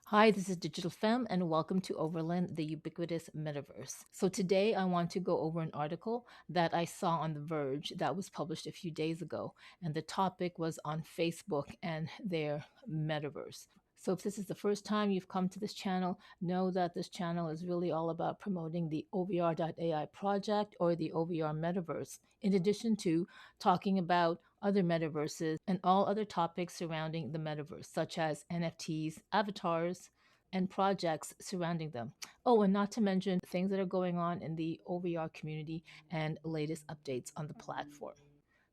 Hi, this is Digital Femme, and welcome to Overland, the ubiquitous metaverse. So, today I want to go over an article that I saw on The Verge that was published a few days ago, and the topic was on Facebook and their metaverse. So, if this is the first time you've come to this channel, know that this channel is really all about promoting the OVR.ai project or the OVR metaverse, in addition to talking about other metaverses and all other topics surrounding the metaverse, such as NFTs, avatars, and projects surrounding them. Oh, and not to mention things that are going on in the OVR community and latest updates on the platform.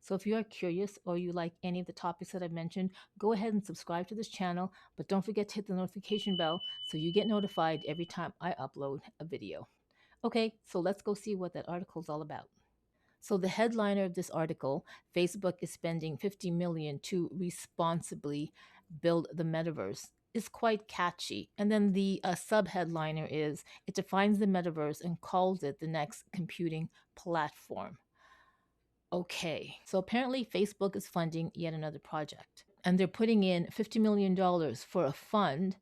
So if you are curious or you like any of the topics that I've mentioned, go ahead and subscribe to this channel, but don't forget to hit the notification bell so you get notified every time I upload a video. Okay, so let's go see what that article is all about. So the headliner of this article, Facebook is spending 50 million to responsibly build the metaverse, is quite catchy. And then the subheadliner is it defines the metaverse and calls it the next computing platform. Okay, so apparently Facebook is funding yet another project, and they're putting in $50 million for a fund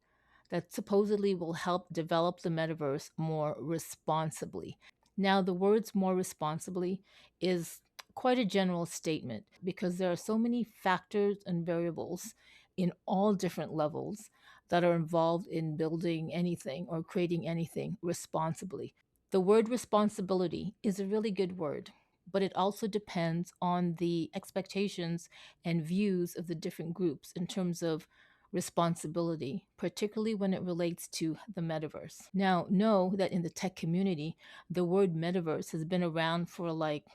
that supposedly will help develop the metaverse more responsibly. Now, the words more responsibly is quite a general statement because there are so many factors and variables in all different levels that are involved in building anything or creating anything responsibly. The word responsibility is a really good word, but it also depends on the expectations and views of the different groups in terms of responsibility, particularly when it relates to the metaverse. Now, know that in the tech community, the word metaverse has been around for like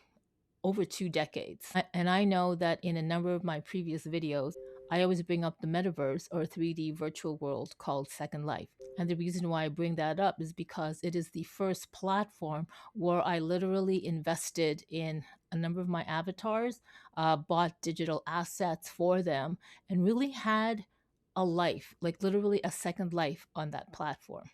over 2 decades. And I know that in a number of my previous videos, I always bring up the metaverse or 3D virtual world called Second Life. And the reason why I bring that up is because it is the first platform where I literally invested in a number of my avatars, bought digital assets for them, and really had a life, like literally a second life on that platform.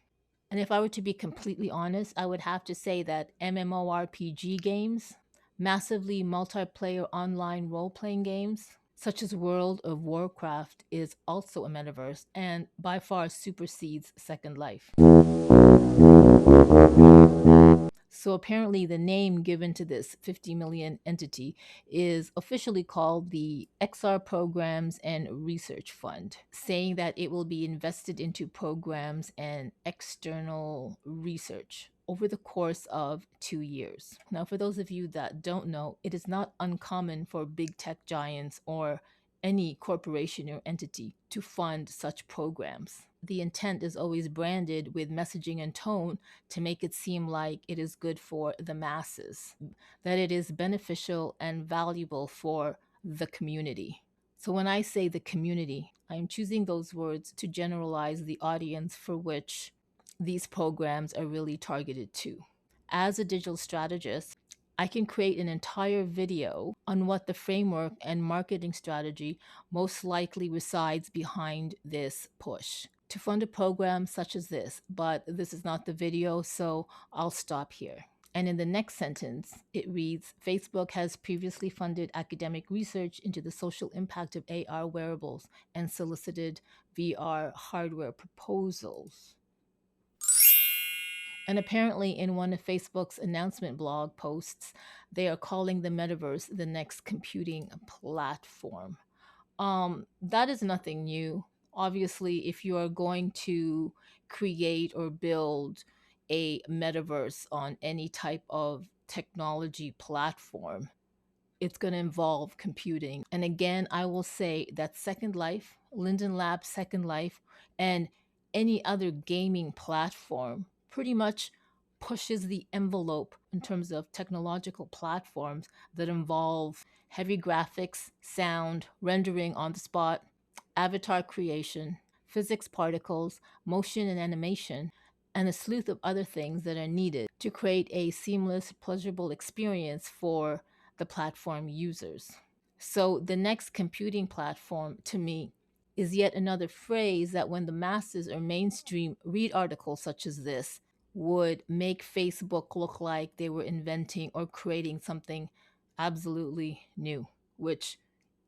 And if I were to be completely honest, I would have to say that MMORPG games, massively multiplayer online role playing games, such as World of Warcraft, is also a metaverse and by far supersedes Second Life. So apparently, the name given to this 50 million entity is officially called the XR Programs and Research Fund, saying that it will be invested into programs and external research over the course of 2 years. Now, for those of you that don't know, it is not uncommon for big tech giants or any corporation or entity to fund such programs. The intent is always branded with messaging and tone to make it seem like it is good for the masses, that it is beneficial and valuable for the community. So when I say the community, I'm choosing those words to generalize the audience for which these programs are really targeted to. As a digital strategist, I can create an entire video on what the framework and marketing strategy most likely resides behind this push to fund a program such as this, but this is not the video, so I'll stop here. And in the next sentence, it reads Facebook has previously funded academic research into the social impact of AR wearables and solicited VR hardware proposals. And apparently, in one of Facebook's announcement blog posts, they are calling the metaverse the next computing platform. That is nothing new. Obviously, if you are going to create or build a metaverse on any type of technology platform, it's going to involve computing. And again, I will say that Second Life, Linden Labs Second Life, and any other gaming platform pretty much pushes the envelope in terms of technological platforms that involve heavy graphics, sound, rendering on the spot, avatar creation, physics particles, motion and animation, and a slew of other things that are needed to create a seamless, pleasurable experience for the platform users. So the next computing platform to me is yet another phrase that when the masses or mainstream read articles such as this, would make Facebook look like they were inventing or creating something absolutely new, which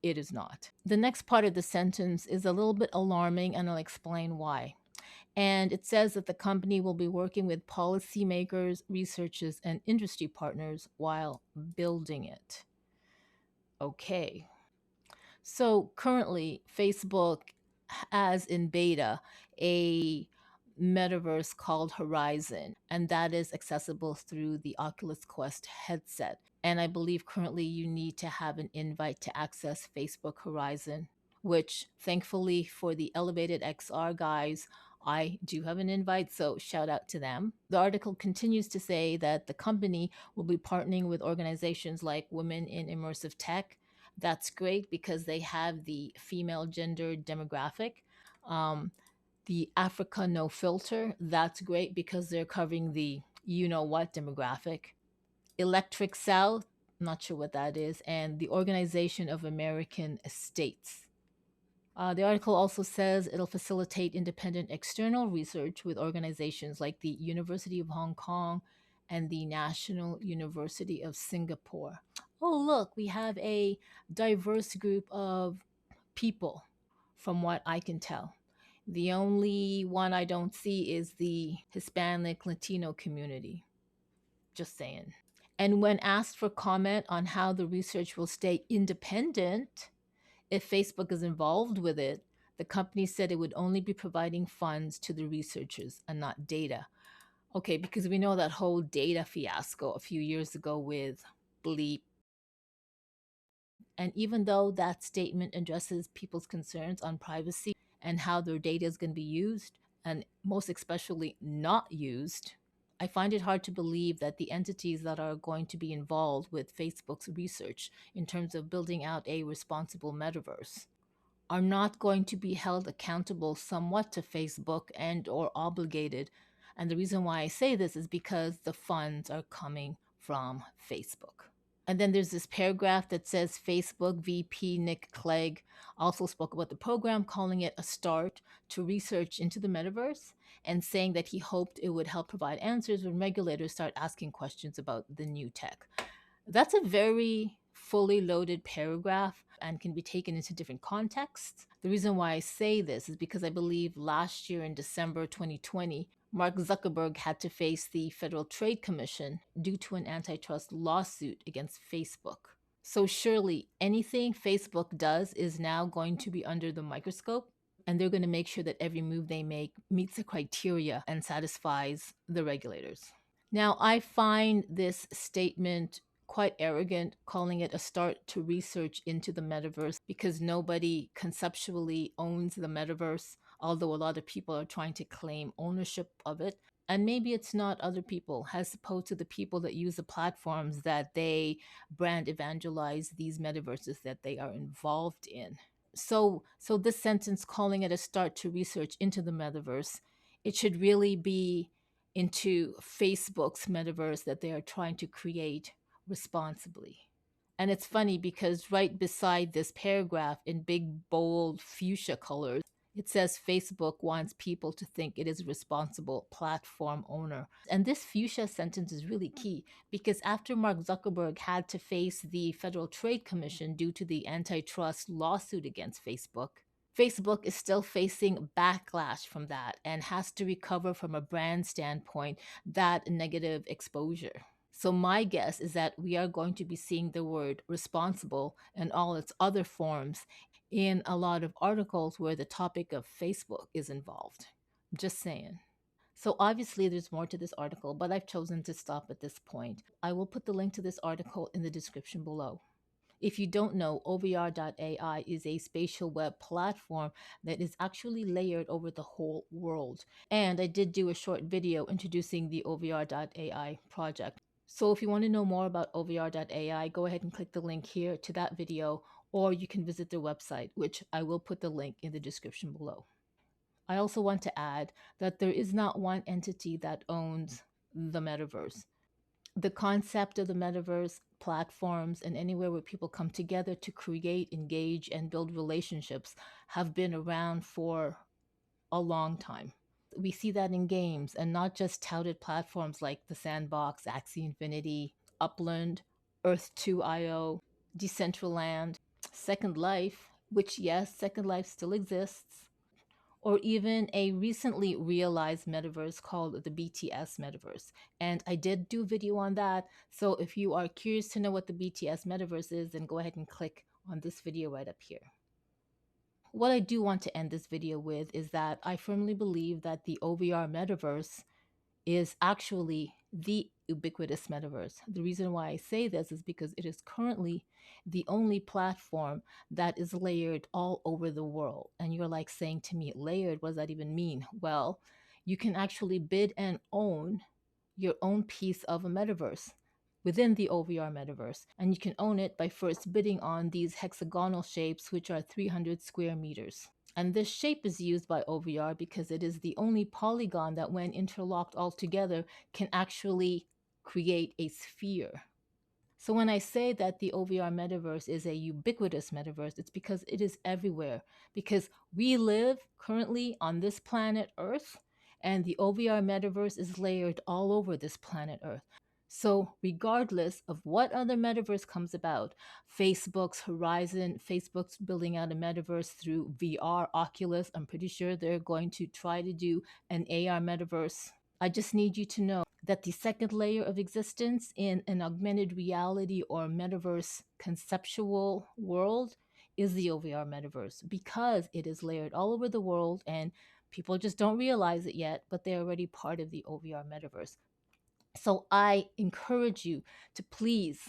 it is not. The next part of the sentence is a little bit alarming, and I'll explain why. And it says that the company will be working with policymakers, researchers, and industry partners while building it. Okay. So currently, Facebook has in beta a metaverse called Horizon, and that is accessible through the Oculus Quest headset. And I believe currently you need to have an invite to access Facebook Horizon, which thankfully for the Elevated XR guys, I do have an invite, so shout out to them. The article continues to say that the company will be partnering with organizations like Women in Immersive Tech. That's great because they have the female gender demographic. Um, the Africa No Filter, that's great because they're covering the you know what demographic. Electric South, not sure what that is, and the Organization of American Estates. The article also says it'll facilitate independent external research with organizations like the University of Hong Kong and the National University of Singapore. Oh, look, we have a diverse group of people from what I can tell. The only one I don't see is the Hispanic Latino community. Just saying. And when asked for comment on how the research will stay independent, if Facebook is involved with it, the company said it would only be providing funds to the researchers and not data. Okay, because we know that whole data fiasco a few years ago with Bleep. And even though that statement addresses people's concerns on privacy and how their data is going to be used, and most especially not used, I find it hard to believe that the entities that are going to be involved with Facebook's research in terms of building out a responsible metaverse are not going to be held accountable somewhat to Facebook and or obligated. And the reason why I say this is because the funds are coming from Facebook. And then there's this paragraph that says Facebook VP Nick Clegg also spoke about the program, calling it a start to research into the metaverse and saying that he hoped it would help provide answers when regulators start asking questions about the new tech. That's a very fully loaded paragraph and can be taken into different contexts. The reason why I say this is because I believe last year in December 2020, Mark Zuckerberg had to face the Federal Trade Commission due to an antitrust lawsuit against Facebook. So surely anything Facebook does is now going to be under the microscope, and they're going to make sure that every move they make meets the criteria and satisfies the regulators. Now, I find this statement quite arrogant, calling it a start to research into the metaverse because nobody conceptually owns the metaverse, although a lot of people are trying to claim ownership of it. And maybe it's not other people, as opposed to the people that use the platforms that they brand evangelize these metaverses that they are involved in. So this sentence calling it a start to research into the metaverse, it should really be into Facebook's metaverse that they are trying to create responsibly. And it's funny because right beside this paragraph in big bold fuchsia colors, it says Facebook wants people to think it is a responsible platform owner. And this fuchsia sentence is really key because after Mark Zuckerberg had to face the Federal Trade Commission due to the antitrust lawsuit against Facebook, Facebook is still facing backlash from that and has to recover from a brand standpoint that negative exposure. So, my guess is that we are going to be seeing the word responsible and all its other forms in a lot of articles where the topic of Facebook is involved. Just saying. So, obviously, there's more to this article, but I've chosen to stop at this point. I will put the link to this article in the description below. If you don't know, OVR.ai is a spatial web platform that is actually layered over the whole world. And I did do a short video introducing the OVR.ai project. So if you want to know more about OVR.ai, go ahead and click the link here to that video, or you can visit their website, which I will put the link in the description below. I also want to add that there is not one entity that owns the metaverse. The concept of the metaverse, platforms, and anywhere where people come together to create, engage, and build relationships have been around for a long time. We see that in games and not just touted platforms like the Sandbox, Axie Infinity, Upland, Earth 2.io, Decentraland, Second Life, which, yes, Second Life still exists, or even a recently realized metaverse called the BTS metaverse. And I did do a video on that. So if you are curious to know what the BTS metaverse is, then go ahead and click on this video right up here. What I do want to end this video with is that I firmly believe that the OVR metaverse is actually the ubiquitous metaverse. The reason why I say this is because it is currently the only platform that is layered all over the world. And you're like saying to me, layered, what does that even mean? Well, you can actually bid and own your own piece of a metaverse within the OVR metaverse. And you can own it by first bidding on these hexagonal shapes, which are 300 square meters. And this shape is used by OVR because it is the only polygon that, when interlocked all together, can actually create a sphere. So when I say that the OVR metaverse is a ubiquitous metaverse, it's because it is everywhere. Because we live currently on this planet Earth, and the OVR metaverse is layered all over this planet Earth. So regardless of what other metaverse comes about, Facebook's Horizon, Facebook's building out a metaverse through VR, Oculus, I'm pretty sure they're going to try to do an AR metaverse. I just need you to know that the second layer of existence in an augmented reality or metaverse conceptual world is the OVR metaverse, because it is layered all over the world and people just don't realize it yet, but they're already part of the OVR metaverse. So I encourage you to please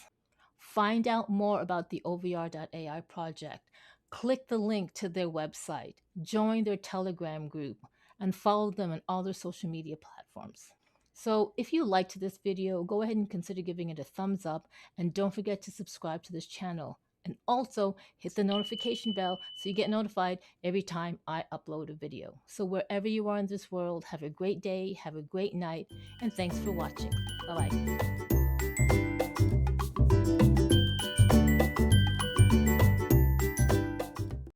find out more about the OVR.ai project. Click the link to their website, join their Telegram group, and follow them on all their social media platforms. So if you liked this video, go ahead and consider giving it a thumbs up, and don't forget to subscribe to this channel. And also hit the notification bell so you get notified every time I upload a video. So wherever you are in this world, have a great day, have a great night, and thanks for watching. Bye-bye.